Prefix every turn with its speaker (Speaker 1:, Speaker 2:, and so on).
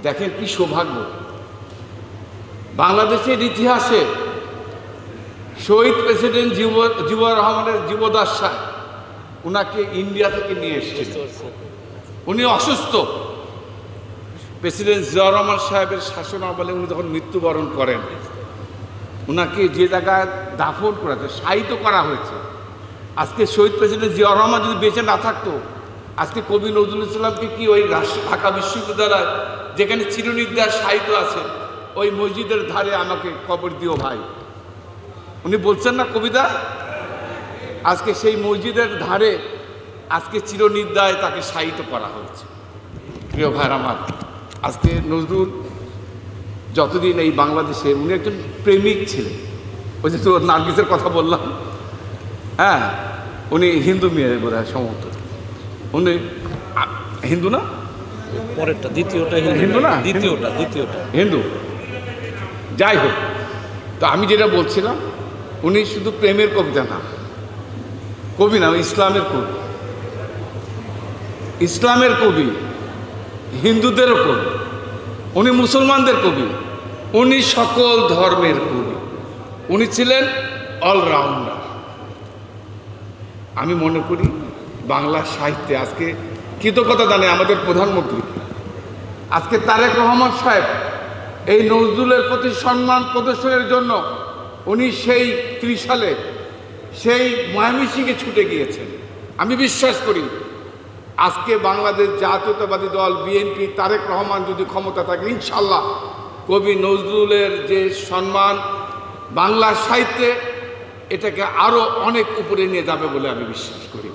Speaker 1: দেখেন কি সৌভাগ্য, বাংলাদেশের ইতিহাসে শহীদ প্রেসিডেন্ট জিয়াউর রহমানের জীবদ্দশায় উনাকে ইন্ডিয়া থেকে নিয়ে এসেছিল। উনি অসুস্থ, প্রেসিডেন্ট জিয়াউর রহমান সাহেবের শাসনামলে উনি যখন মৃত্যুবরণ করেন, উনাকে যে জায়গায় দাফন করা হয়েছে, শায়িত করা হয়েছে। আজকে শহীদ প্রেসিডেন্ট জিয়াউর রহমান যদি বেঁচে না থাকতো, আজকে কবি নজরুল ইসলামকে কি ওই ঢাকা বিশ্ববিদ্যালয় যেখানে চিরনিদ্রায় শায়িত আছে ওই মসজিদের ধারে আমাকে কবর দিও ভাই, উনি বলছেন না কবিতা? আজকে সেই মসজিদের ধারে আজকে চিরনিদ্রায় তাকে শায়িত করা হয়েছে। প্রিয় ভাই আমার, আজকে নজরুল যতদিন এই বাংলাদেশে, উনি একজন প্রেমিক ছিলেন। ওই যে তোর নার্গিসের কথা বললাম, হ্যাঁ, উনি হিন্দু মেয়ে বোধ হয় সম্ভবত, উনি হিন্দু না,
Speaker 2: পরেরটা দ্বিতীয়টা
Speaker 1: হিন্দু না,
Speaker 2: দ্বিতীয়টা
Speaker 1: হিন্দু। যাই হোক, তো আমি যেটা বলছিলাম, উনি শুধু প্রেমের কবিতা না, কবি না, ইসলামের কবি, ইসলামের কবি, হিন্দুদেরও কবি, উনি মুসলমানদের কবি, উনি সকল ধর্মের কবি, উনি ছিলেন অলরাউন্ডার। আমি মনে করি বাংলা সাহিত্যে আজকে কৃতজ্ঞতা জানে আমাদের প্রধানমন্ত্রী, আজকে তারেক রহমান সাহেব এই নজরুলের প্রতি সম্মান প্রদর্শনের জন্য উনি সেই 30 সালে সেই ময়মনসিংহে ছুটে গিয়েছেন। আমি বিশ্বাস করি আজকে বাংলাদেশ জাতীয়তাবাদী দল বিএনপি, তারেক রহমান যদি ক্ষমতা থাকে, ইনশাল্লাহ কবি নজরুলের যে সম্মান বাংলা সাহিত্যে, এটাকে আরও অনেক উপরে নিয়ে যাবে বলে আমি বিশ্বাস করি।